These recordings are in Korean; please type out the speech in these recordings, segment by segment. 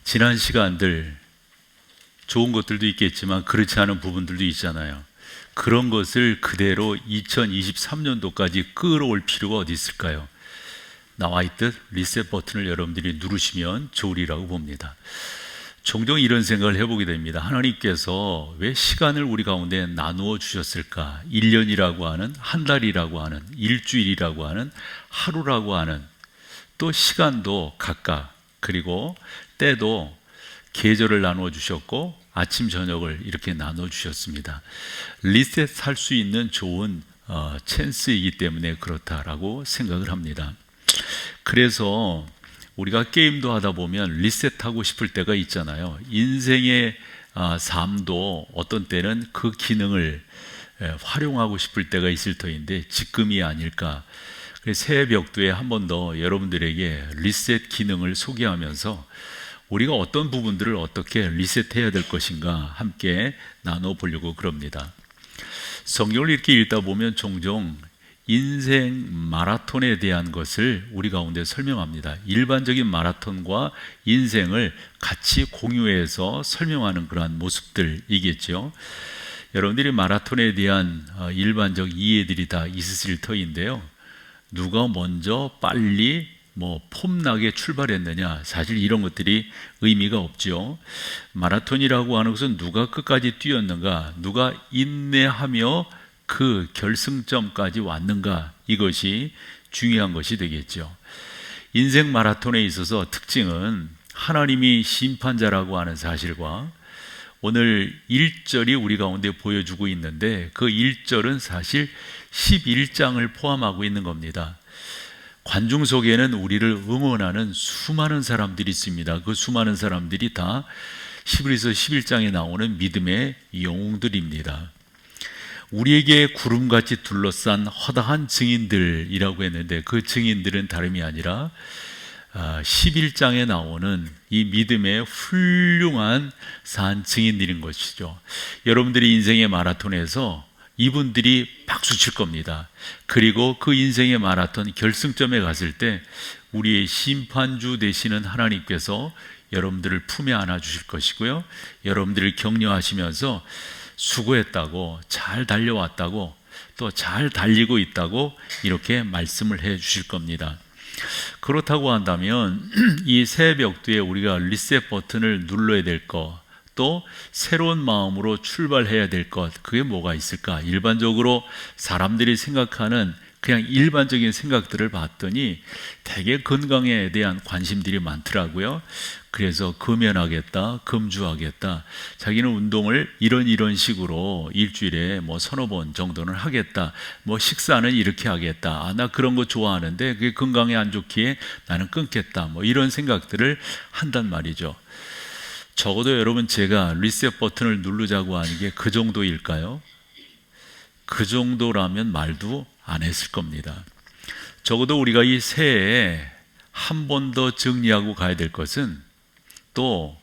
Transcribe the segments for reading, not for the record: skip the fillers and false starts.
지난 시간들 좋은 것들도 있겠지만 그렇지 않은 부분들도 있잖아요. 그런 것을 그대로 2023년도까지 끌어올 필요가 어디 있을까요? 나와 있듯 리셋 버튼을 여러분들이 누르시면 좋으리라고 봅니다. 종종 이런 생각을 해보게 됩니다. 하나님께서 왜 시간을 우리 가운데 나누어 주셨을까? 1년이라고 하는, 한 달이라고 하는, 일주일이라고 하는, 하루라고 하는, 또 시간도 각각, 그리고 때도 계절을 나누어 주셨고 아침 저녁을 이렇게 나눠 주셨습니다. 리셋할 수 있는 좋은 찬스이기 때문에 그렇다라고 생각을 합니다. 그래서 우리가 게임도 하다 보면 리셋하고 싶을 때가 있잖아요. 인생의 삶도 어떤 때는 그 기능을 활용하고 싶을 때가 있을 터인데 지금이 아닐까. 새해 벽두에 한 번 더 여러분들에게 리셋 기능을 소개하면서 우리가 어떤 부분들을 어떻게 리셋해야 될 것인가 함께 나눠보려고 그럽니다. 성경을 이렇게 읽다 보면 종종 인생 마라톤에 대한 것을 우리 가운데 설명합니다. 일반적인 마라톤과 인생을 같이 공유해서 설명하는 그러한 모습들이겠죠. 여러분들이 마라톤에 대한 일반적 이해들이 다 있으실 터인데요. 누가 먼저 빨리 폼나게 출발했느냐, 사실 이런 것들이 의미가 없죠. 마라톤이라고 하는 것은 누가 끝까지 뛰었는가, 누가 인내하며 그 결승점까지 왔는가, 이것이 중요한 것이 되겠죠. 인생 마라톤에 있어서 특징은 하나님이 심판자라고 하는 사실과 오늘 1절이 우리 가운데 보여주고 있는데 그 1절은 사실 11장을 포함하고 있는 겁니다. 관중 속에는 우리를 응원하는 수많은 사람들이 있습니다. 그 수많은 사람들이 다 히브리서 11장에 나오는 믿음의 영웅들입니다. 우리에게 구름같이 둘러싼 허다한 증인들이라고 했는데 그 증인들은 다름이 아니라 11장에 나오는 이 믿음의 훌륭한 산 증인들인 것이죠. 여러분들이 인생의 마라톤에서 이분들이 박수 칠 겁니다. 그리고 그 인생의 마라톤 결승점에 갔을 때 우리의 심판주 되시는 하나님께서 여러분들을 품에 안아 주실 것이고요. 여러분들을 격려하시면서 수고했다고, 잘 달려왔다고, 또 잘 달리고 있다고 이렇게 말씀을 해 주실 겁니다. 그렇다고 한다면 이 새해 벽두에 우리가 리셋 버튼을 눌러야 될 것, 또 새로운 마음으로 출발해야 될 것, 그게 뭐가 있을까? 일반적으로 사람들이 생각하는 그냥 일반적인 생각들을 봤더니 되게 건강에 대한 관심들이 많더라고요. 그래서 금연하겠다, 금주하겠다, 자기는 운동을 이런 식으로 일주일에 서너 번 정도는 하겠다, 식사는 이렇게 하겠다, 나 그런 거 좋아하는데 그게 건강에 안 좋기에 나는 끊겠다, 이런 생각들을 한단 말이죠. 적어도 여러분, 제가 리셋 버튼을 누르자고 하는 게 그 정도일까요? 그 정도라면 말도 안 했을 겁니다. 적어도 우리가 이 새해에 한 번 더 정리하고 가야 될 것은, 또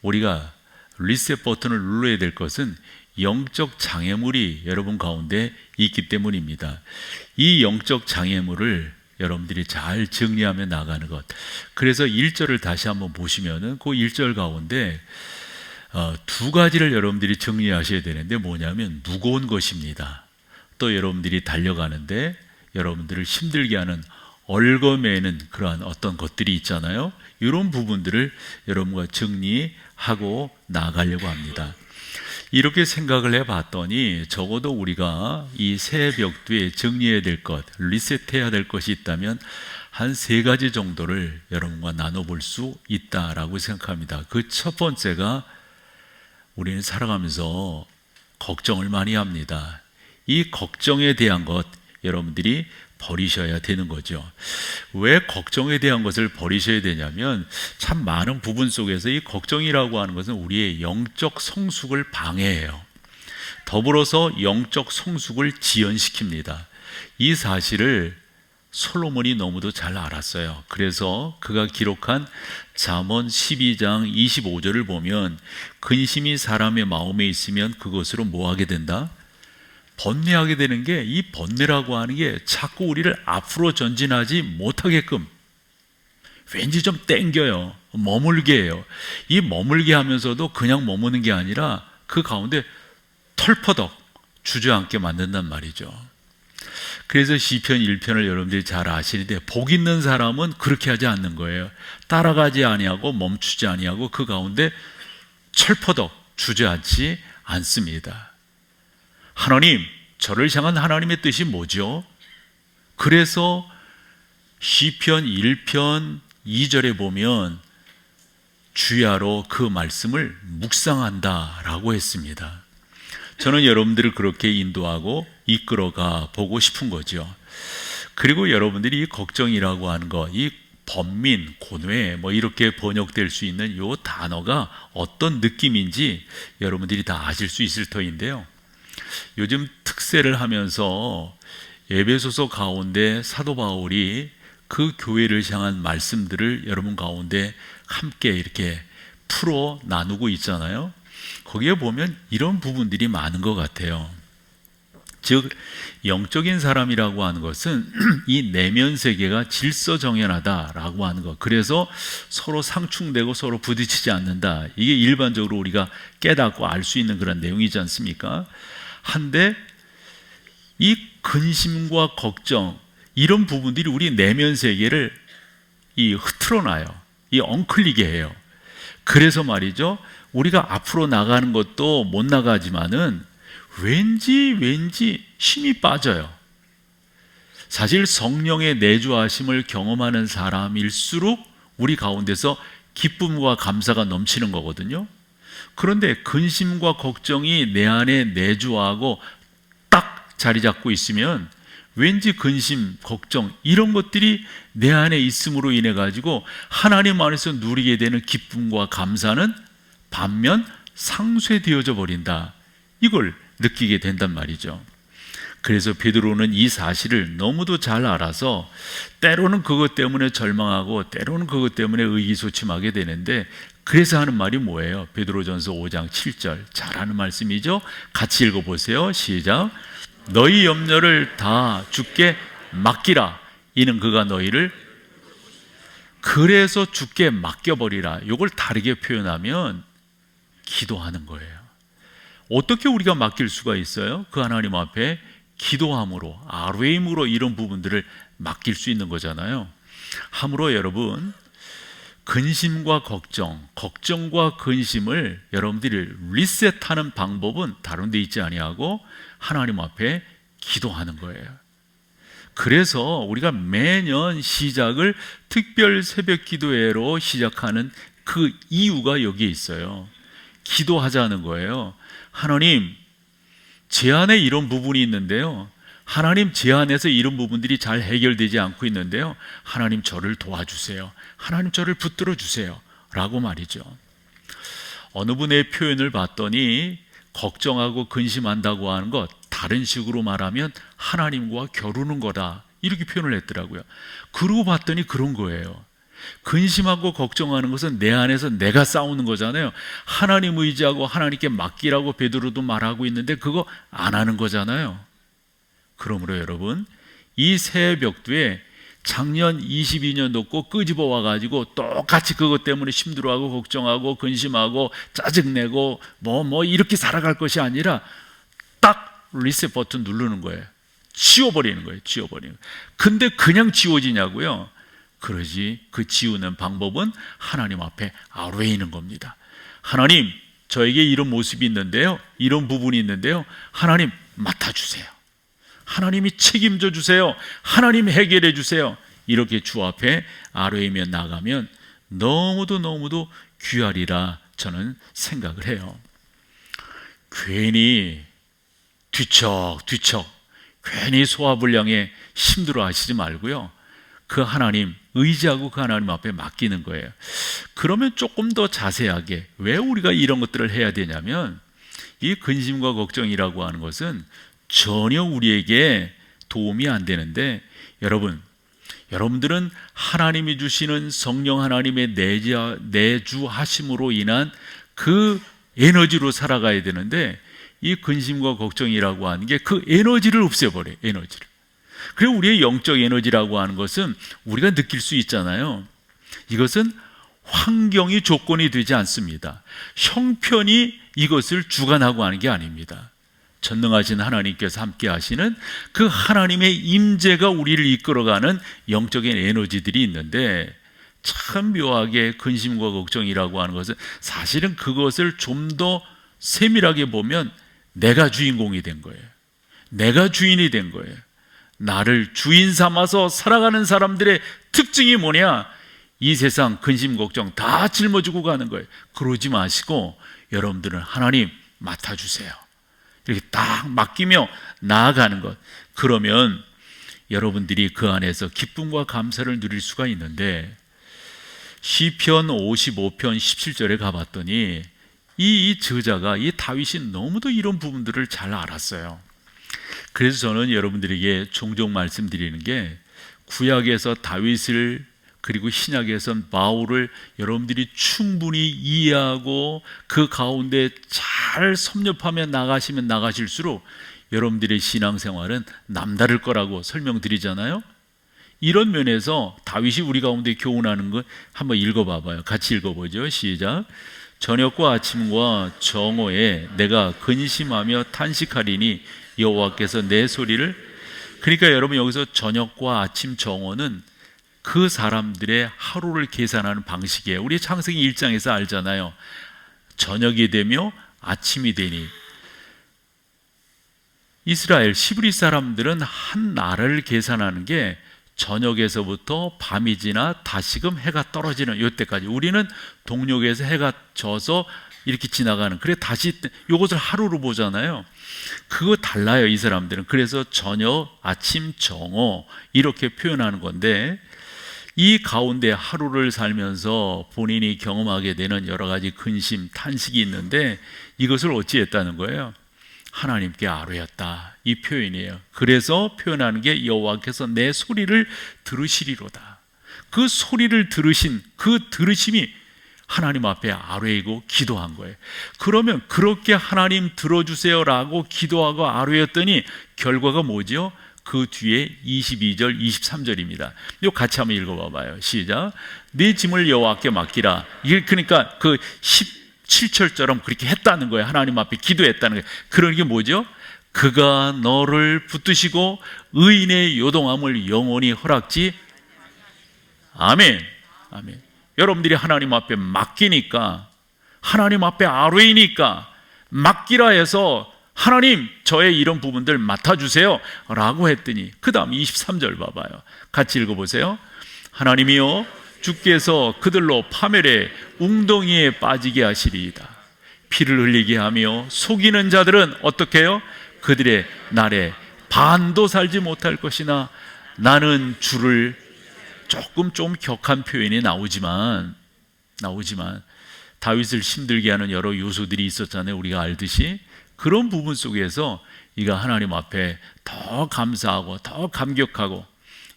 우리가 리셋 버튼을 눌러야 될 것은 영적 장애물이 여러분 가운데 있기 때문입니다. 이 영적 장애물을 여러분들이 잘 정리하며 나가는 것. 그래서 1절을 다시 한번 보시면은 그 1절 가운데 두 가지를 여러분들이 정리하셔야 되는데 뭐냐면 무거운 것입니다. 또 여러분들이 달려가는데 여러분들을 힘들게 하는 얽어매는 그러한 어떤 것들이 있잖아요. 이런 부분들을 여러분과 정리하고 나가려고 합니다. 이렇게 생각을 해봤더니 적어도 우리가 이 새해 벽두에 정리해야 될 것, 리셋해야 될 것이 있다면 한 3가지 정도를 여러분과 나눠볼 수 있다라고 생각합니다. 그 첫 번째가, 우리는 살아가면서 걱정을 많이 합니다. 이 걱정에 대한 것 여러분들이 버리셔야 되는 거죠. 왜 걱정에 대한 것을 버리셔야 되냐면 참 많은 부분 속에서 이 걱정이라고 하는 것은 우리의 영적 성숙을 방해해요. 더불어서 영적 성숙을 지연시킵니다. 이 사실을 솔로몬이 너무도 잘 알았어요. 그래서 그가 기록한 잠언 12장 25절을 보면 근심이 사람의 마음에 있으면 그것으로 뭐하게 된다? 번뇌하게 되는 게, 이 번뇌라고 하는 게 자꾸 우리를 앞으로 전진하지 못하게끔 왠지 좀 땡겨요. 머물게 해요. 이 머물게 하면서도 그냥 머무는 게 아니라 그 가운데 털퍼덕 주저앉게 만든단 말이죠. 그래서 시편 1편을 여러분들이 잘 아시는데 복 있는 사람은 그렇게 하지 않는 거예요. 따라가지 아니하고 멈추지 아니하고 그 가운데 철퍼덕 주저앉지 않습니다. 하나님, 저를 향한 하나님의 뜻이 뭐죠? 그래서 시편 1편 2절에 보면 주야로 그 말씀을 묵상한다라고 했습니다. 저는 여러분들을 그렇게 인도하고 이끌어가 보고 싶은 거죠. 그리고 여러분들이 이 걱정이라고 하는 거, 이 번민, 고뇌 뭐 이렇게 번역될 수 있는 이 단어가 어떤 느낌인지 여러분들이 다 아실 수 있을 터인데요. 요즘 특세를 하면서 에베소서 가운데 사도 바울이 그 교회를 향한 말씀들을 여러분 가운데 함께 이렇게 풀어 나누고 있잖아요. 거기에 보면 이런 부분들이 많은 것 같아요. 즉 영적인 사람이라고 하는 것은 이 내면 세계가 질서정연하다라고 하는 것, 그래서 서로 상충되고 서로 부딪히지 않는다, 이게 일반적으로 우리가 깨닫고 알 수 있는 그런 내용이지 않습니까? 한데 이 근심과 걱정, 이런 부분들이 우리 내면 세계를 흐트러놔요. 엉클리게 해요. 그래서 말이죠, 우리가 앞으로 나가는 것도 못 나가지만은 왠지 힘이 빠져요. 사실 성령의 내주하심을 경험하는 사람일수록 우리 가운데서 기쁨과 감사가 넘치는 거거든요. 그런데 근심과 걱정이 내 안에 내주하고 딱 자리 잡고 있으면 왠지 근심, 걱정 이런 것들이 내 안에 있음으로 인해 가지고 하나님 안에서 누리게 되는 기쁨과 감사는 반면 상쇄되어져 버린다, 이걸 느끼게 된단 말이죠. 그래서 베드로는 이 사실을 너무도 잘 알아서 때로는 그것 때문에 절망하고 때로는 그것 때문에 의기소침하게 되는데, 그래서 하는 말이 뭐예요? 베드로전서 5장 7절 잘 아는 말씀이죠. 같이 읽어보세요. 시작. 너희 염려를 다 주께 맡기라. 이는 그가 너희를, 그래서 주께 맡겨버리라. 이걸 다르게 표현하면 기도하는 거예요. 어떻게 우리가 맡길 수가 있어요? 그 하나님 앞에 기도함으로, 아뢰임으로 이런 부분들을 맡길 수 있는 거잖아요. 함으로 여러분, 근심과 걱정, 걱정과 근심을 여러분들이 리셋하는 방법은 다른 데 있지 아니하고 하나님 앞에 기도하는 거예요. 그래서 우리가 매년 시작을 특별 새벽 기도회로 시작하는 그 이유가 여기에 있어요. 기도하자는 거예요. 하나님, 제 안에 이런 부분이 있는데요, 하나님, 제 안에서 이런 부분들이 잘 해결되지 않고 있는데요, 하나님 저를 도와주세요, 하나님 저를 붙들어 주세요 라고 말이죠. 어느 분의 표현을 봤더니 걱정하고 근심한다고 하는 것, 다른 식으로 말하면 하나님과 겨루는 거다, 이렇게 표현을 했더라고요. 그러고 봤더니 그런 거예요. 근심하고 걱정하는 것은 내 안에서 내가 싸우는 거잖아요. 하나님 의지하고 하나님께 맡기라고 베드로도 말하고 있는데 그거 안 하는 거잖아요. 그러므로 여러분, 이 새해 벽두에 작년 22년도 꼭 끄집어 와가지고 똑같이 그것 때문에 힘들어하고 걱정하고 근심하고 짜증내고 뭐 이렇게 살아갈 것이 아니라 딱 리셋 버튼 누르는 거예요. 지워버리는 거예요. 지워버리는 거예요. 근데 그냥 지워지냐고요? 그러지. 그 지우는 방법은 하나님 앞에 아뢰이는 겁니다. 하나님, 저에게 이런 모습이 있는데요, 이런 부분이 있는데요, 하나님 맡아주세요, 하나님이 책임져 주세요, 하나님 해결해 주세요. 이렇게 주 앞에 아뢰이며 나가면 너무도 귀하리라 저는 생각을 해요. 괜히 뒤척 괜히 소화불량에 힘들어 하시지 말고요, 그 하나님 의지하고 그 하나님 앞에 맡기는 거예요. 그러면 조금 더 자세하게, 왜 우리가 이런 것들을 해야 되냐면, 이 근심과 걱정이라고 하는 것은 전혀 우리에게 도움이 안 되는데, 여러분들은 하나님이 주시는 성령 하나님의 내주하심으로 인한 그 에너지로 살아가야 되는데, 이 근심과 걱정이라고 하는 게 그 에너지를 없애버려요. 에너지를. 그리고 우리의 영적 에너지라고 하는 것은 우리가 느낄 수 있잖아요. 이것은 환경이 조건이 되지 않습니다. 형편이 이것을 주관하고 하는 게 아닙니다. 전능하신 하나님께서 함께 하시는 그 하나님의 임재가 우리를 이끌어가는 영적인 에너지들이 있는데, 참 묘하게 근심과 걱정이라고 하는 것은 사실은 그것을 좀 더 세밀하게 보면 내가 주인공이 된 거예요. 내가 주인이 된 거예요. 나를 주인 삼아서 살아가는 사람들의 특징이 뭐냐? 이 세상 근심 걱정 다 짊어지고 가는 거예요. 그러지 마시고 여러분들은 하나님 맡아주세요. 이렇게 딱 맡기며 나아가는 것. 그러면 여러분들이 그 안에서 기쁨과 감사를 누릴 수가 있는데, 시편 55편 17절에 가봤더니 이 저자가, 이 다윗이 너무도 이런 부분들을 잘 알았어요. 그래서 저는 여러분들에게 종종 말씀드리는 게, 구약에서 다윗을 그리고 신약에선 바울을 여러분들이 충분히 이해하고 그 가운데 잘 섭렵하며 나가시면 나가실수록 여러분들의 신앙생활은 남다를 거라고 설명드리잖아요. 이런 면에서 다윗이 우리 가운데 교훈하는 것 한번 읽어봐봐요. 같이 읽어보죠. 시작. 저녁과 아침과 정오에 내가 근심하며 탄식하리니 여호와께서 내 소리를. 그러니까 여러분, 여기서 저녁과 아침 정오는 그 사람들의 하루를 계산하는 방식이에요. 우리 창세기 1장에서 알잖아요. 저녁이 되며 아침이 되니. 이스라엘 시브리 사람들은 한 나라를 계산하는 게 저녁에서부터 밤이 지나 다시금 해가 떨어지는 이때까지. 우리는 동력에서 해가 져서 이렇게 지나가는, 그래 다시 이것을 하루로 보잖아요. 그거 달라요, 이 사람들은. 그래서 저녁, 아침, 정오 이렇게 표현하는 건데, 이 가운데 하루를 살면서 본인이 경험하게 되는 여러 가지 근심, 탄식이 있는데, 이것을 어찌했다는 거예요? 하나님께 아뢰었다, 이 표현이에요. 그래서 표현하는 게 여호와께서 내 소리를 들으시리로다. 그 소리를 들으신 그 들으심이 하나님 앞에 아뢰이고 기도한 거예요. 그러면 그렇게 하나님 들어주세요라고 기도하고 아뢰었더니 결과가 뭐죠? 그 뒤에 22절, 23절입니다. 이거 같이 한번 읽어봐봐요. 시작. 네 짐을 여호와께 맡기라. 이게 그러니까 그 17절처럼 그렇게 했다는 거예요. 하나님 앞에 기도했다는 거예요. 그런 게 뭐죠? 그가 너를 붙드시고 의인의 요동함을 영원히 허락지. 아멘. 아멘. 여러분들이 하나님 앞에 맡기니까, 하나님 앞에 아뢰이니까, 맡기라 해서 하나님 저의 이런 부분들 맡아주세요 라고 했더니 그 다음 23절 봐봐요. 같이 읽어보세요. 하나님이여 주께서 그들로 파멸의 웅덩이에 빠지게 하시리이다. 피를 흘리게 하며 속이는 자들은 어떻게 해요? 그들의 날에 반도 살지 못할 것이나 나는 주를. 조금 좀 격한 표현이 나오지만 다윗을 힘들게 하는 여러 요소들이 있었잖아요. 우리가 알듯이. 그런 부분 속에서 이가 하나님 앞에 더 감사하고 더 감격하고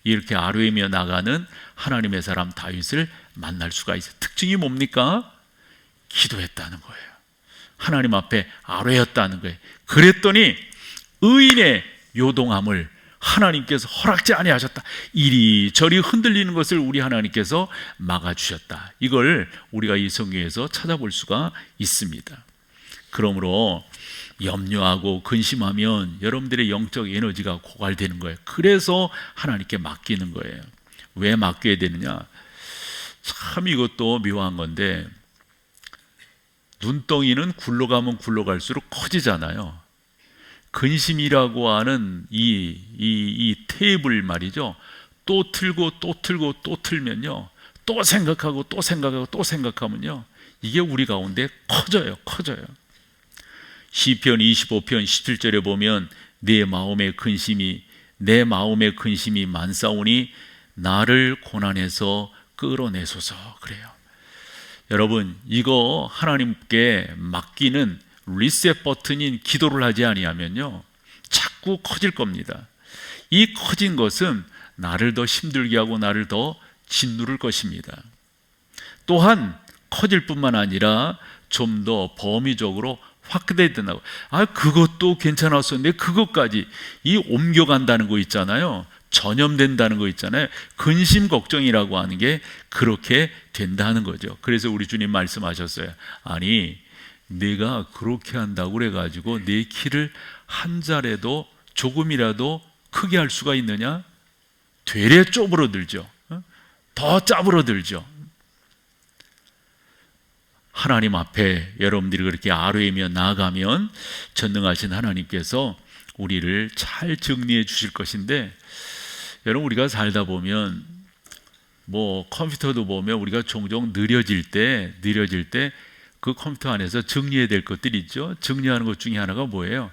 이렇게 아뢰며 나가는 하나님의 사람 다윗을 만날 수가 있어요. 특징이 뭡니까? 기도했다는 거예요. 하나님 앞에 아뢰었다는 거예요. 그랬더니 의인의 요동함을 하나님께서 허락지 아니하셨다. 이리저리 흔들리는 것을 우리 하나님께서 막아주셨다. 이걸 우리가 이 성경에서 찾아볼 수가 있습니다. 그러므로 염려하고 근심하면 여러분들의 영적 에너지가 고갈되는 거예요. 그래서 하나님께 맡기는 거예요. 왜 맡겨야 되느냐? 참 이것도 묘한 건데, 눈덩이는 굴러가면 굴러갈수록 커지잖아요. 근심이라고 하는 이 테이블 말이죠. 또 틀고 또 틀고 또 틀면요, 또 생각하고 또 생각하고 또 생각하면요, 이게 우리 가운데 커져요. 시편 25편 17절에 보면 내 마음의 근심이 많사오니 나를 고난에서 끌어내소서 그래요. 여러분, 이거 하나님께 맡기는 리셋 버튼인 기도를 하지 아니하면요, 자꾸 커질 겁니다. 이 커진 것은 나를 더 힘들게 하고 나를 더 짓누를 것입니다. 또한 커질 뿐만 아니라 좀 더 범위적으로 확대해야 된다고. 그것도 괜찮았었는데 그것까지 이 옮겨간다는 거 있잖아요. 전염된다는 거 있잖아요. 근심 걱정이라고 하는 게 그렇게 된다는 거죠. 그래서 우리 주님 말씀하셨어요. 아니, 내가 그렇게 한다고 그래가지고 내 키를 한 자라도 조금이라도 크게 할 수가 있느냐? 되레 쪼그러들죠. 더 짜부러들죠. 하나님 앞에 여러분들이 그렇게 아뢰며 나아가면 전능하신 하나님께서 우리를 잘 정리해 주실 것인데, 여러분, 우리가 살다 보면 뭐 컴퓨터도 보면 우리가 종종 느려질 때 그 컴퓨터 안에서 정리해야 될 것들이 있죠. 정리하는 것 중에 하나가 뭐예요?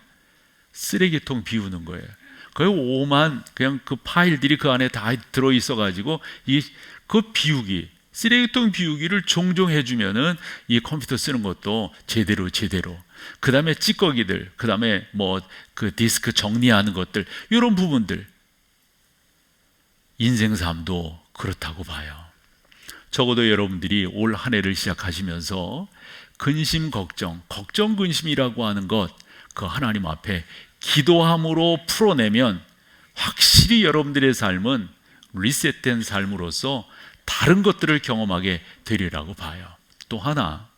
쓰레기통 비우는 거예요. 거의 오만 그냥 그 파일들이 그 안에 다 들어 있어 가지고 그 비우기, 쓰레기통 비우기를 종종 해주면은 이 컴퓨터 쓰는 것도 제대로 그 다음에 찌꺼기들, 그 다음에 뭐 그 디스크 정리하는 것들, 이런 부분들, 인생 삶도 그렇다고 봐요. 적어도 여러분들이 올 한 해를 시작하시면서 근심 걱정 근심이라고 하는 것, 그 하나님 앞에 기도함으로 풀어내면 확실히 여러분들의 삶은 리셋된 삶으로서 다른 것들을 경험하게 되리라고 봐요. 또 하나,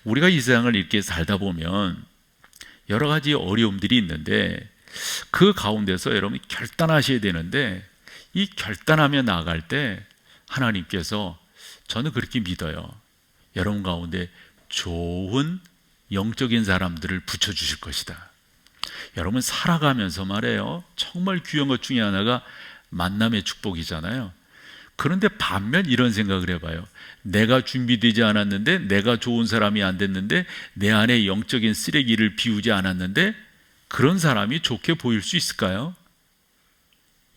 우리가 이 세상을 이렇게 살다 보면 여러 가지 어려움들이 있는데 그 가운데서 여러분이 결단하셔야 되는데, 이 결단하며 나아갈 때 하나님께서, 저는 그렇게 믿어요, 여러분 가운데 좋은 영적인 사람들을 붙여주실 것이다. 여러분 살아가면서 말해요, 정말 귀한 것 중에 하나가 만남의 축복이잖아요. 그런데 반면 이런 생각을 해봐요. 내가 준비되지 않았는데, 내가 좋은 사람이 안 됐는데, 내 안에 영적인 쓰레기를 비우지 않았는데 그런 사람이 좋게 보일 수 있을까요?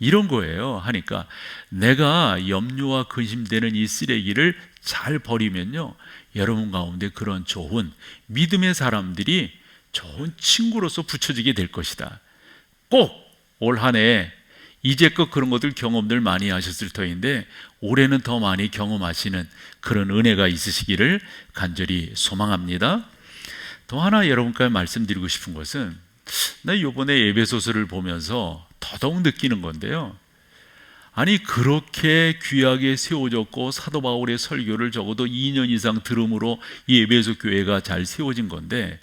이런 거예요. 하니까 내가 염려와 근심되는 이 쓰레기를 잘 버리면요, 여러분 가운데 그런 좋은 믿음의 사람들이 좋은 친구로서 붙여지게 될 것이다. 꼭 올 한 해 이제껏 그런 것들 경험들 많이 하셨을 터인데 올해는 더 많이 경험하시는 그런 은혜가 있으시기를 간절히 소망합니다. 또 하나 여러분께 말씀드리고 싶은 것은, 나 이번에 에베소서를 보면서 더더욱 느끼는 건데요, 아니 그렇게 귀하게 세워졌고 사도 바울의 설교를 적어도 2년 이상 들음으로 이 에베소 교회가 잘 세워진 건데,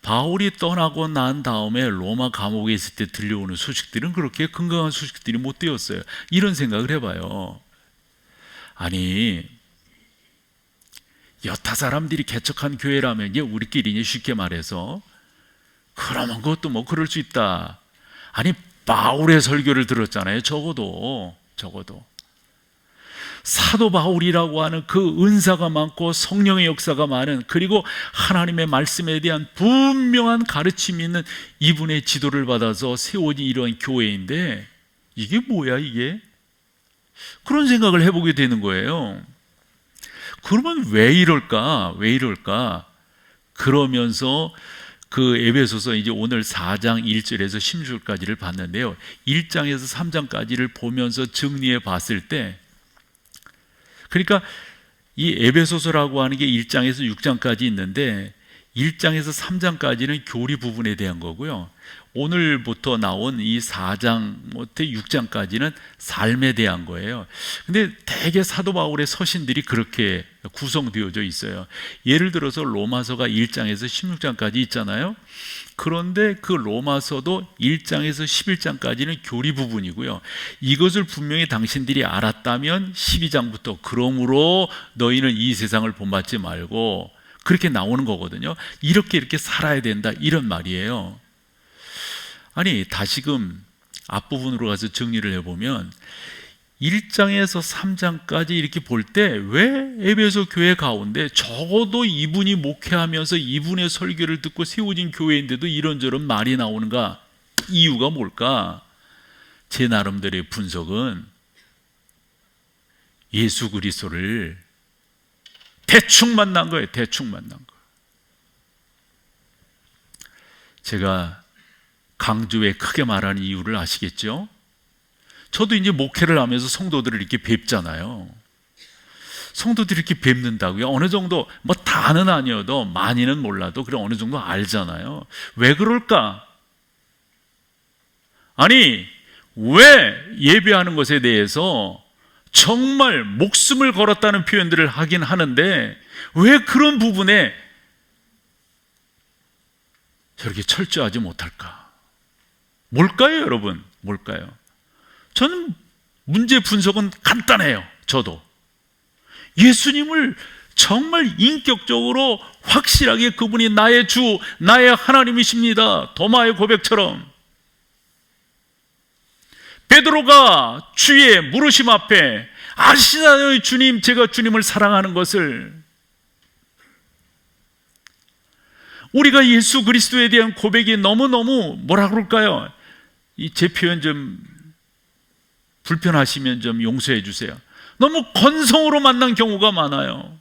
바울이 떠나고 난 다음에 로마 감옥에 있을 때 들려오는 소식들은 그렇게 건강한 소식들이 못 되었어요. 이런 생각을 해봐요. 아니, 여타 사람들이 개척한 교회라면 이제 우리끼리 쉽게 말해서 그러면 그것도 뭐 그럴 수 있다. 아니, 바울의 설교를 들었잖아요. 적어도 사도 바울이라고 하는 그 은사가 많고 성령의 역사가 많은, 그리고 하나님의 말씀에 대한 분명한 가르침이 있는 이분의 지도를 받아서 세워진 이러한 교회인데 이게 뭐야 이게? 그런 생각을 해보게 되는 거예요. 그러면 왜 이럴까? 그러면서 그 에베소서 이제 오늘 4장 1절에서 16절까지를 봤는데요, 1장에서 3장까지를 보면서 정리해 봤을 때, 그러니까 이 에베소서라고 하는 게 1장에서 6장까지 있는데 1장에서 3장까지는 교리 부분에 대한 거고요, 오늘부터 나온 이 4장부터 6장까지는 삶에 대한 거예요. 근데 대개 사도 바울의 서신들이 그렇게 구성되어져 있어요. 예를 들어서 로마서가 1장에서 16장까지 있잖아요. 그런데 그 로마서도 1장에서 11장까지는 교리 부분이고요, 이것을 분명히 당신들이 알았다면 12장부터 그러므로 너희는 이 세상을 본받지 말고, 그렇게 나오는 거거든요. 이렇게 살아야 된다, 이런 말이에요. 아니, 다시금 앞부분으로 가서 정리를 해보면 1장에서 3장까지 이렇게 볼 때 왜 에베소 교회 가운데 적어도 이분이 목회하면서 이분의 설교를 듣고 세워진 교회인데도 이런저런 말이 나오는가? 이유가 뭘까? 제 나름대로의 분석은 예수 그리스도를 대충 만난 거예요. 제가 강조에 크게 말하는 이유를 아시겠죠? 저도 이제 목회를 하면서 성도들을 이렇게 뵙잖아요. 성도들이 이렇게 뵙는다고요? 어느 정도, 뭐 다는 아니어도 많이는 몰라도 그래 어느 정도 알잖아요. 왜 그럴까? 아니, 왜 예배하는 것에 대해서 정말 목숨을 걸었다는 표현들을 하긴 하는데 왜 그런 부분에 저렇게 철저하지 못할까? 뭘까요, 여러분? 뭘까요? 저는 문제 분석은 간단해요. 저도 예수님을 정말 인격적으로 확실하게 그분이 나의 주, 나의 하나님이십니다. 도마의 고백처럼 베드로가 주의 물으심 앞에 아시나요, 주님, 제가 주님을 사랑하는 것을. 우리가 예수 그리스도에 대한 고백이 너무너무 뭐라 그럴까요? 제 표현 좀 불편하시면 좀 용서해 주세요. 너무 건성으로 만난 경우가 많아요.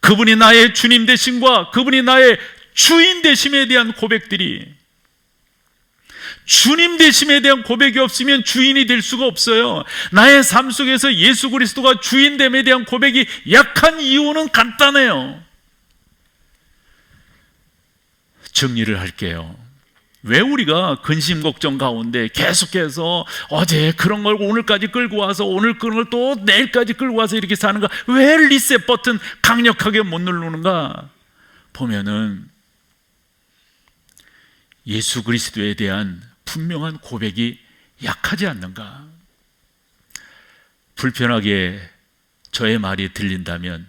그분이 나의 주님 되심과 그분이 나의 주인 되심에 대한 고백들이, 주님 되심에 대한 고백이 없으면 주인이 될 수가 없어요. 나의 삶 속에서 예수 그리스도가 주인됨에 대한 고백이 약한 이유는 간단해요. 정리를 할게요. 왜 우리가 근심 걱정 가운데 계속해서 어제 그런 걸 오늘까지 끌고 와서 오늘 그런 걸 또 내일까지 끌고 와서 이렇게 사는가? 왜 리셋 버튼 강력하게 못 누르는가? 보면은 예수 그리스도에 대한 분명한 고백이 약하지 않는가? 불편하게 저의 말이 들린다면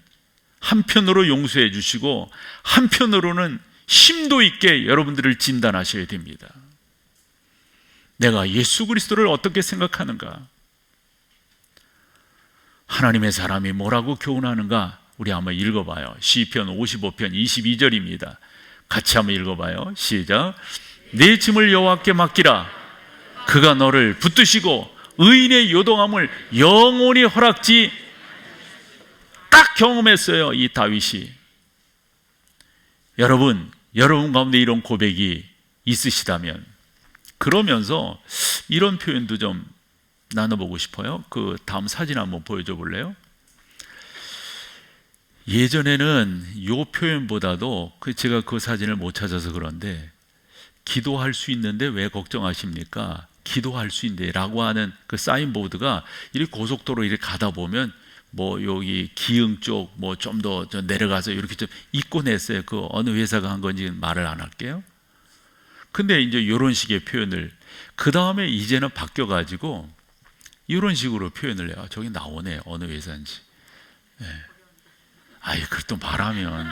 한편으로 용서해 주시고 한편으로는 심도 있게 여러분들을 진단하셔야 됩니다. 내가 예수 그리스도를 어떻게 생각하는가? 하나님의 사람이 뭐라고 교훈하는가? 우리 한번 읽어봐요. 시편 55편 22절입니다. 같이 한번 읽어봐요. 시작. 내 짐을 여호와께 맡기라. 그가 너를 붙드시고 의인의 요동함을 영원히 허락지. 딱 경험했어요, 이 다윗이. 여러분 가운데 이런 고백이 있으시다면, 그러면서 이런 표현도 좀 나눠보고 싶어요. 그 다음 사진 한번 보여줘 볼래요? 예전에는 이 표현보다도 제가 그 사진을 못 찾아서 그런데, 기도할 수 있는데 왜 걱정하십니까? 기도할 수 있는데 라고 하는 그 사인보드가 이렇게 고속도로 이렇게 가다 보면 뭐 여기 기흥 쪽 뭐 좀 더 내려가서 이렇게 좀 입고 냈어요. 그 어느 회사가 한 건지 말을 안 할게요. 근데 이제 이런 식의 표현을 그 다음에 이제는 바뀌어가지고 이런 식으로 표현을 해요. 저기 나오네, 어느 회사인지. 네. 아이, 그걸 또 말하면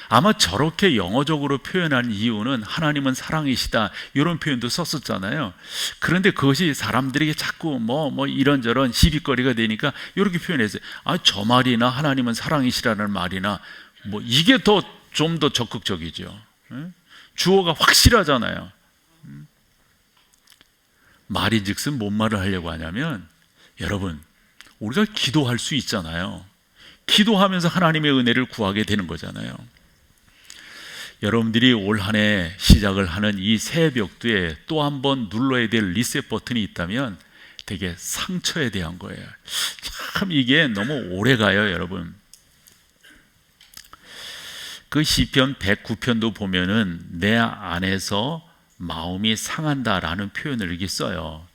아마 저렇게 영어적으로 표현한 이유는 하나님은 사랑이시다 이런 표현도 썼었잖아요. 그런데 그것이 사람들에게 자꾸 뭐 이런저런 시비거리가 되니까 이렇게 표현했어요. 아, 저 말이나 하나님은 사랑이시라는 말이나 뭐 이게 좀 더 적극적이죠. 주어가 확실하잖아요. 말인즉슨 뭔 말을 하려고 하냐면, 여러분, 우리가 기도할 수 있잖아요. 기도하면서 하나님의 은혜를 구하게 되는 거잖아요. 여러분들이 올 한 해 시작을 하는 이 새벽도에 또 한 번 눌러야 될 리셋 버튼이 있다면 되게 상처에 대한 거예요. 참 이게 너무 오래 가요, 여러분. 그 시편 109편도 보면은 내 안에서 마음이 상한다라는 표현을 이렇게 써요.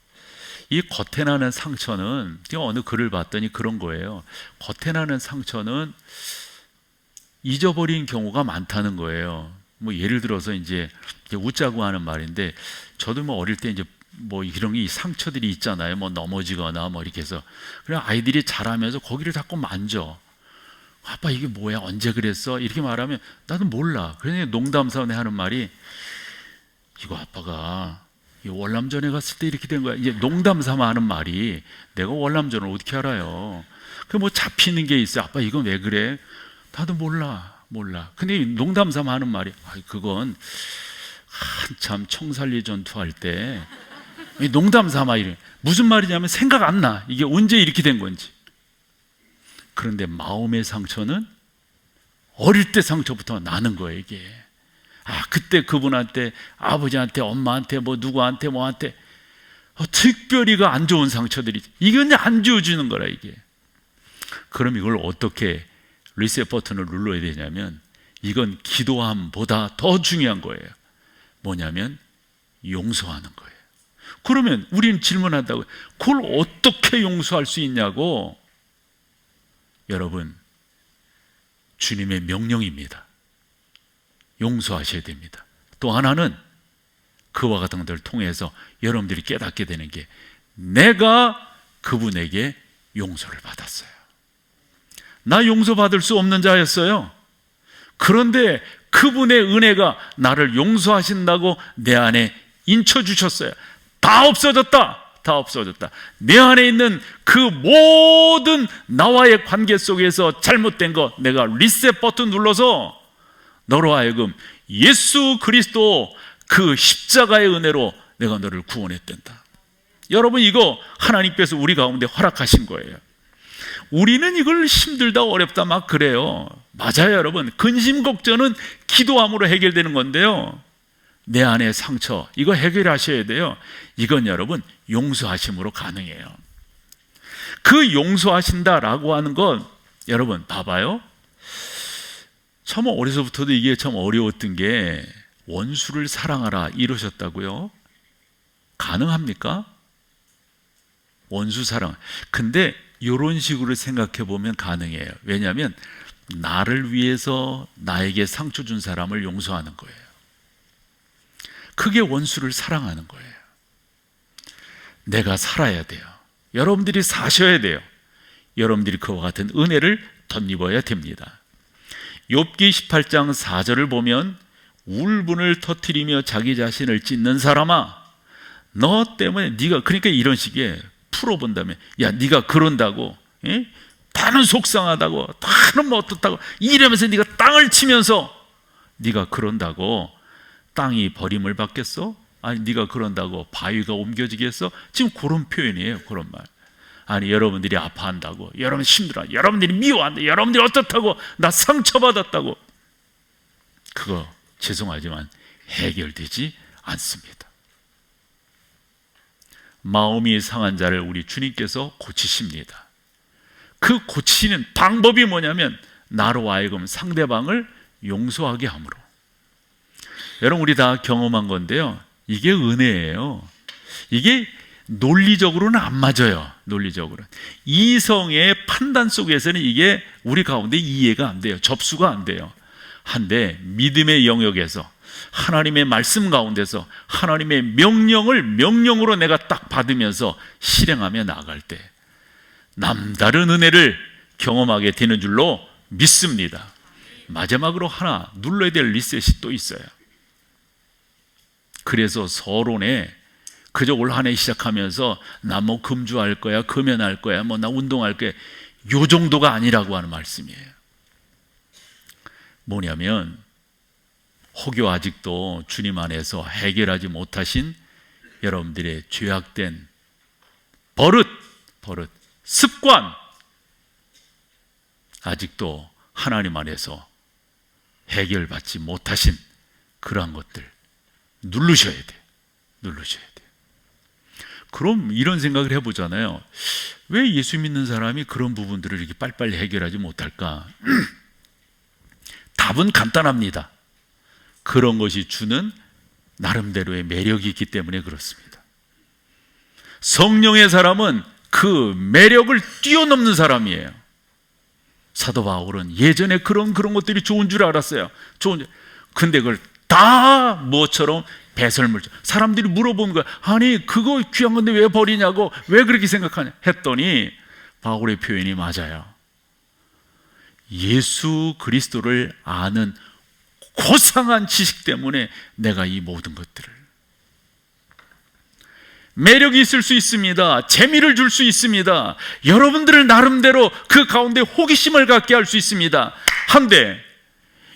이 겉에 나는 상처는, 어느 글을 봤더니 그런 거예요. 겉에 나는 상처는 잊어버린 경우가 많다는 거예요. 뭐 예를 들어서 이제 웃자고 하는 말인데, 저도 뭐 어릴 때 이제 뭐 이런 게 상처들이 있잖아요. 뭐 넘어지거나 뭐 이렇게 해서. 그냥 아이들이 자라면서 거기를 자꾸 만져. 아빠 이게 뭐야? 언제 그랬어? 이렇게 말하면 나도 몰라. 그래서 농담삼아 하는 말이, 이거 아빠가 월남전에 갔을 때 이렇게 된 거야. 이제 농담삼아 하는 말이, 내가 월남전을 어떻게 알아요? 그 뭐 잡히는 게 있어. 아빠 이건 왜 그래? 나도 몰라. 근데 농담삼아 하는 말이, 그건 한참 청산리 전투할 때 농담삼아 이래. 무슨 말이냐면 생각 안 나. 이게 언제 이렇게 된 건지. 그런데 마음의 상처는 어릴 때 상처부터 나는 거예요, 이게. 그때 그분한테, 아버지한테, 엄마한테, 뭐 누구한테, 뭐한테 특별히 그 안 좋은 상처들이, 이건 안 지워지는 거라, 이게. 그럼 이걸 어떻게 리셋 버튼을 눌러야 되냐면, 이건 기도함보다 더 중요한 거예요. 뭐냐면 용서하는 거예요. 그러면 우리는 질문한다고요. 그걸 어떻게 용서할 수 있냐고. 여러분, 주님의 명령입니다. 용서하셔야 됩니다. 또 하나는 그와 같은 것들을 통해서 여러분들이 깨닫게 되는 게, 내가 그분에게 용서를 받았어요. 나 용서받을 수 없는 자였어요. 그런데 그분의 은혜가 나를 용서하신다고 내 안에 인쳐주셨어요. 다 없어졌다. 다 없어졌다. 내 안에 있는 그 모든 나와의 관계 속에서 잘못된 거 내가 리셋 버튼 눌러서 너로 하여금 예수 그리스도 그 십자가의 은혜로 내가 너를 구원했단다. 여러분, 이거 하나님께서 우리 가운데 허락하신 거예요. 우리는 이걸 힘들다 어렵다 막 그래요. 맞아요, 여러분. 근심 걱정은 기도함으로 해결되는 건데요, 내 안의 상처, 이거 해결하셔야 돼요. 이건 여러분 용서하심으로 가능해요. 그 용서하신다라고 하는 건, 여러분 봐봐요. 참 어려서부터도 이게 참 어려웠던 게, 원수를 사랑하라 이러셨다고요? 가능합니까? 원수 사랑. 근데 이런 식으로 생각해 보면 가능해요. 왜냐하면 나를 위해서 나에게 상처 준 사람을 용서하는 거예요. 그게 원수를 사랑하는 거예요. 내가 살아야 돼요. 여러분들이 사셔야 돼요. 여러분들이 그와 같은 은혜를 덧입어야 됩니다. 욥기 18장 4절을 보면, 울분을 터뜨리며 자기 자신을 찢는 사람아, 너 때문에 네가, 그러니까 이런 식의 풀어본다며, 야 네가 그런다고, 다는 속상하다고, 다는 뭐 어떻다고 이러면서 네가 땅을 치면서 네가 그런다고 땅이 버림을 받겠어? 아니 네가 그런다고 바위가 옮겨지겠어? 지금 그런 표현이에요. 그런 말. 아니 여러분들이 아파한다고, 여러분 힘들어, 여러분들이 미워한다, 여러분들이 어떻다고, 나 상처받았다고, 그거 죄송하지만 해결되지 않습니다. 마음이 상한 자를 우리 주님께서 고치십니다. 그 고치는 방법이 뭐냐면, 나로 하여금 상대방을 용서하게 함으로. 여러분, 우리 다 경험한 건데요, 이게 은혜예요. 이게 논리적으로는 안 맞아요. 논리적으로 이성의 판단 속에서는 이게 우리 가운데 이해가 안 돼요. 접수가 안 돼요. 한데 믿음의 영역에서, 하나님의 말씀 가운데서 하나님의 명령을 명령으로 내가 딱 받으면서 실행하며 나아갈 때 남다른 은혜를 경험하게 되는 줄로 믿습니다. 마지막으로 하나 눌러야 될 리셋이 또 있어요. 그래서 서론에 그저 올 한 해 시작하면서 나 뭐 금주할 거야, 금연할 거야, 뭐 나 운동할 거야, 요 정도가 아니라고 하는 말씀이에요. 뭐냐면, 혹여 아직도 주님 안에서 해결하지 못하신 여러분들의 죄악된 버릇, 습관, 아직도 하나님 안에서 해결받지 못하신 그러한 것들 누르셔야 돼요. 누르셔야 돼요. 그럼 이런 생각을 해보잖아요. 왜 예수 믿는 사람이 그런 부분들을 이렇게 빨리빨리 해결하지 못할까? 답은 간단합니다. 그런 것이 주는 나름대로의 매력이 있기 때문에 그렇습니다. 성령의 사람은 그 매력을 뛰어넘는 사람이에요. 사도 바울은 예전에 그런 것들이 좋은 줄 알았어요. 근데 그걸 다 뭐처럼 배설물, 사람들이 물어보는 거야. 아니 그거 귀한 건데 왜 버리냐고, 왜 그렇게 생각하냐 했더니 바울의 표현이 맞아요. 예수 그리스도를 아는 고상한 지식 때문에 내가 이 모든 것들을, 매력이 있을 수 있습니다. 재미를 줄 수 있습니다. 여러분들을 나름대로 그 가운데 호기심을 갖게 할 수 있습니다. 한데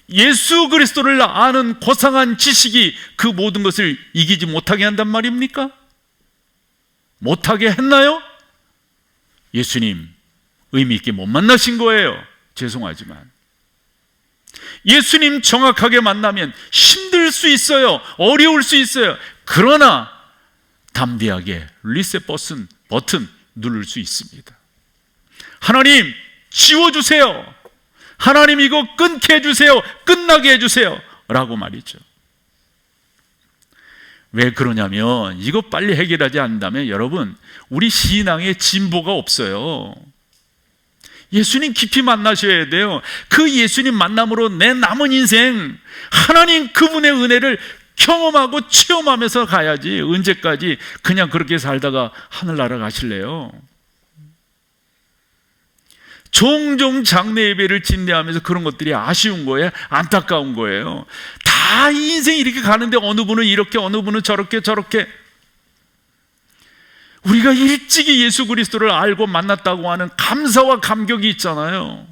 예수 그리스도를 아는 고상한 지식이 그 모든 것을 이기지 못하게 한단 말입니까? 못하게 했나요? 예수님 의미 있게 못 만나신 거예요. 죄송하지만 예수님 정확하게 만나면 힘들 수 있어요. 어려울 수 있어요. 그러나 담대하게 리셋 버튼 누를 수 있습니다. 하나님 지워주세요. 하나님 이거 끊게 해주세요. 끝나게 해주세요 라고 말이죠. 왜 그러냐면 이거 빨리 해결하지 않는다면 여러분 우리 신앙에 진보가 없어요. 예수님 깊이 만나셔야 돼요. 그 예수님 만남으로 내 남은 인생 하나님 그분의 은혜를 경험하고 체험하면서 가야지. 언제까지 그냥 그렇게 살다가 하늘나라 가실래요? 종종 장례 예배를 집례하면서 그런 것들이 아쉬운 거예요. 안타까운 거예요. 다 인생이 이렇게 가는데 어느 분은 이렇게 어느 분은 저렇게 우리가 일찍이 예수 그리스도를 알고 만났다고 하는 감사와 감격이 있잖아요.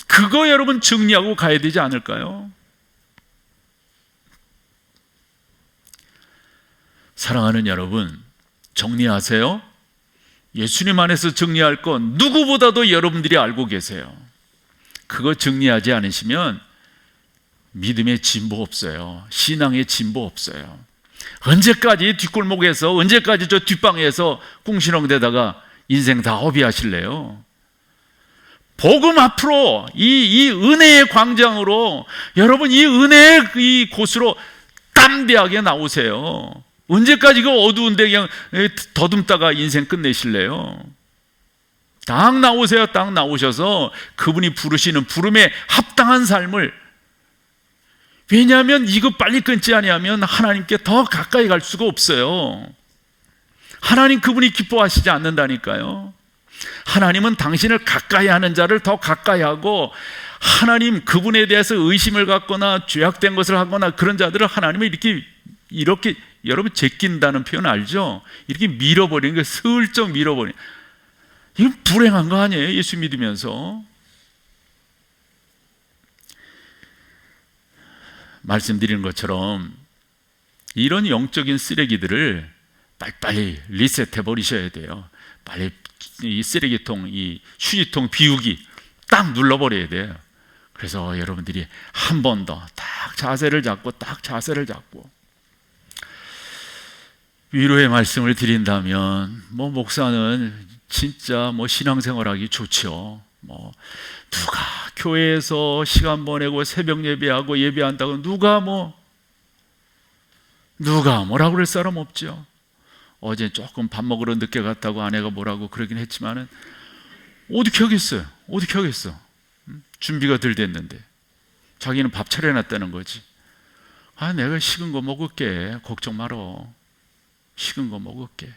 그거 여러분 정리하고 가야 되지 않을까요? 사랑하는 여러분, 정리하세요. 예수님 안에서 정리할 건 누구보다도 여러분들이 알고 계세요. 그거 정리하지 않으시면 믿음의 진보 없어요. 신앙의 진보 없어요. 언제까지 뒷골목에서 언제까지 저 뒷방에서 꿍시렁대다가 인생 다 허비하실래요? 복음 앞으로 이 은혜의 광장으로 여러분 이 은혜의 이 곳으로 담대하게 나오세요. 언제까지 그 어두운데 그냥 더듬다가 인생 끝내실래요? 딱 나오세요. 딱 나오셔서 그분이 부르시는 부름에 합당한 삶을, 왜냐하면 이거 빨리 끊지 아니하면 하나님께 더 가까이 갈 수가 없어요. 하나님 그분이 기뻐하시지 않는다니까요. 하나님은 당신을 가까이 하는 자를 더 가까이 하고, 하나님 그분에 대해서 의심을 갖거나 죄악된 것을 하거나 그런 자들을 하나님은 이렇게 여러분 제낀다는 표현 알죠? 이렇게 밀어버리는 거, 슬쩍 밀어버리는, 이건 불행한 거 아니에요? 예수 믿으면서. 말씀드리는 것처럼 이런 영적인 쓰레기들을 빨리빨리 리셋해 버리셔야 돼요. 빨리 이 쓰레기통, 이 휴지통 비우기 딱 눌러버려야 돼요. 그래서 여러분들이 한 번 더 딱 자세를 잡고 위로의 말씀을 드린다면, 목사는 진짜 신앙생활하기 좋죠. 누가 교회에서 시간 보내고 새벽 예배하고 예배한다고 누가 뭐라고 그럴 사람 없죠. 어제 조금 밥 먹으러 늦게 갔다고 아내가 뭐라고 그러긴 했지만은 어떻게 하겠어요? 준비가 덜 됐는데 자기는 밥 차려놨다는 거지. 내가 식은 거 먹을게, 걱정 말어. 식은 거 먹을게.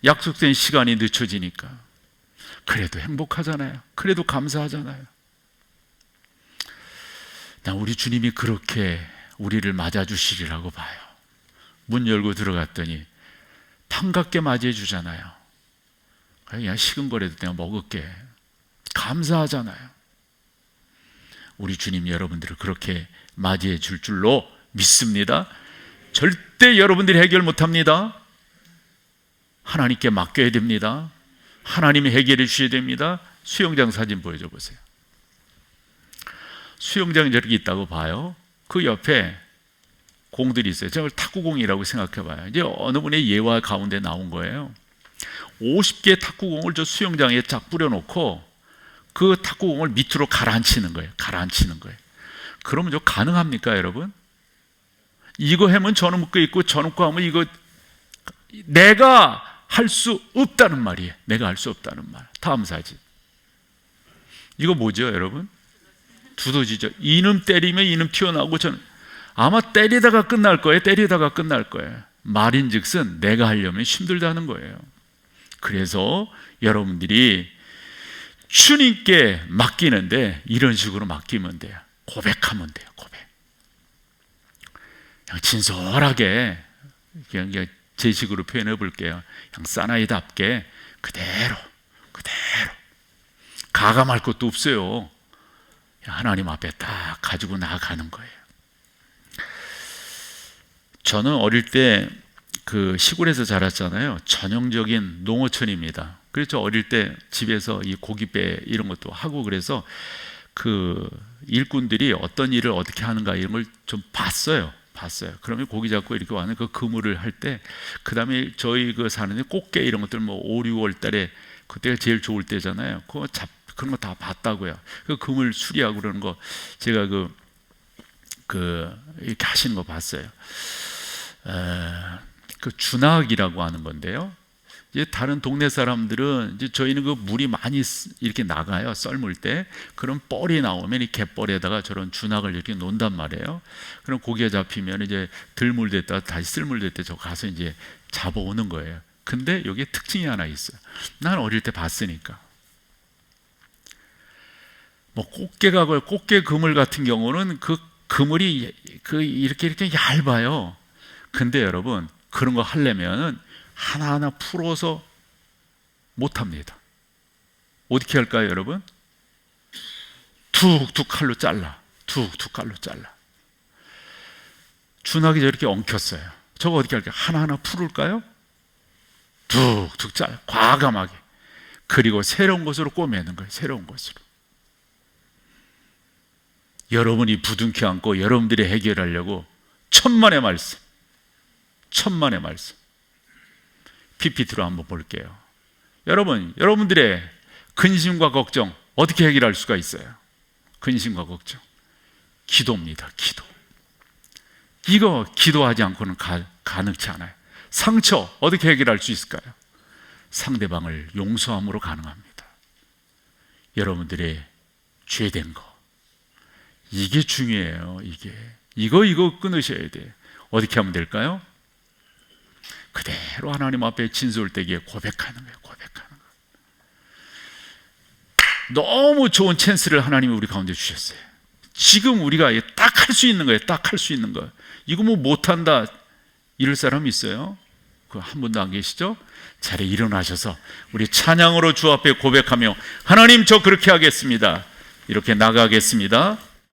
약속된 시간이 늦춰지니까 그래도 행복하잖아요. 그래도 감사하잖아요. 나 우리 주님이 그렇게 우리를 맞아주시리라고 봐요. 문 열고 들어갔더니 반갑게 맞이해 주잖아요. 그냥 식은 거라도 내가 먹을게. 감사하잖아요. 우리 주님 여러분들을 그렇게 맞이해 줄 줄로 믿습니다. 절대 여러분들이 해결 못합니다. 하나님께 맡겨야 됩니다. 하나님이 해결해 주셔야 됩니다. 수영장 사진 보여줘 보세요. 수영장이 저렇게 있다고 봐요. 그 옆에 공들이 있어요. 저걸 탁구공이라고 생각해 봐요. 이제 어느 분의 예화 가운데 나온 거예요. 50개의 탁구공을 저 수영장에 쫙 뿌려놓고 그 탁구공을 밑으로 가라앉히는 거예요. 그러면 저 가능합니까, 여러분? 이거 하면 저는 묶여 있고 저는 거 하면 이거, 내가 할 수 없다는 말이에요. 내가 할 수 없다는 말. 다음 사진. 이거 뭐죠, 여러분? 두더지죠. 이놈 때리면 이놈 튀어나오고, 저는 아마 때리다가 끝날 거예요. 말인즉슨 내가 하려면 힘들다는 거예요. 그래서 여러분들이 주님께 맡기는데 이런 식으로 맡기면 돼요. 고백하면 돼요. 그냥 진솔하게, 그냥 제 식으로 표현해 볼게요. 그냥 사나이답게 그대로 가감할 것도 없어요. 하나님 앞에 딱 가지고 나아가는 거예요. 저는 어릴 때 그 시골에서 자랐잖아요. 전형적인 농어촌입니다. 그래서 어릴 때 집에서 이 고깃배 이런 것도 하고, 그래서 그 일꾼들이 어떤 일을 어떻게 하는가 이런 걸 좀 봤어요. 그러면 고기 잡고 이렇게 와는 그 그물을 할 때, 그 다음에 저희 그 사는데 꽃게 이런 것들 5, 6월 달에 그때가 제일 좋을 때잖아요. 그런 거 다 봤다고요. 그 그물 수리하고 그러는 거 제가 그 이렇게 하시는 거 봤어요. 그 주낙이라고 하는 건데요. 이제 다른 동네 사람들은 이제 저희는 그 물이 많이 이렇게 나가요. 썰물 때. 그럼 뻘이 나오면 이 갯벌에다가 저런 주낙을 이렇게 놓는단 말이에요. 그럼 고기가 잡히면 이제 들물 됐다 다시 쓸물 됐다 저 가서 이제 잡아오는 거예요. 근데 여기에 특징이 하나 있어요. 난 어릴 때 봤으니까. 뭐 꽃게 그물 같은 경우는 그 그물이 이렇게 얇아요. 근데 여러분 그런 거 하려면은 하나하나 풀어서 못합니다. 어떻게 할까요, 여러분? 툭툭 칼로 잘라. 툭툭 칼로 잘라. 주낙이 저렇게 엉켰어요. 저거 어떻게 할까요? 하나하나 풀을까요? 툭툭 잘라. 과감하게. 그리고 새로운 것으로 꼬매는 거예요. 새로운 것으로. 여러분이 부둥켜 안고 여러분들이 해결하려고 천만의 말씀. PPT로 한번 볼게요. 여러분들의 근심과 걱정 어떻게 해결할 수가 있어요? 근심과 걱정. 기도입니다. 기도. 이거 기도하지 않고는 가능치 않아요. 상처 어떻게 해결할 수 있을까요? 상대방을 용서함으로 가능합니다. 여러분들의 죄된 거. 이게 중요해요. 이거 끊으셔야 돼요. 어떻게 하면 될까요? 그대로 하나님 앞에 진솔되게 고백하는 거예요. 너무 좋은 찬스를 하나님이 우리 가운데 주셨어요. 지금 우리가 딱 할 수 있는 거예요. 딱 할 수 있는 거. 이거 뭐 못한다 이럴 사람 있어요? 그 한 분도 안 계시죠? 자리에 일어나셔서 우리 찬양으로 주 앞에 고백하며 하나님 저 그렇게 하겠습니다. 이렇게 나가겠습니다.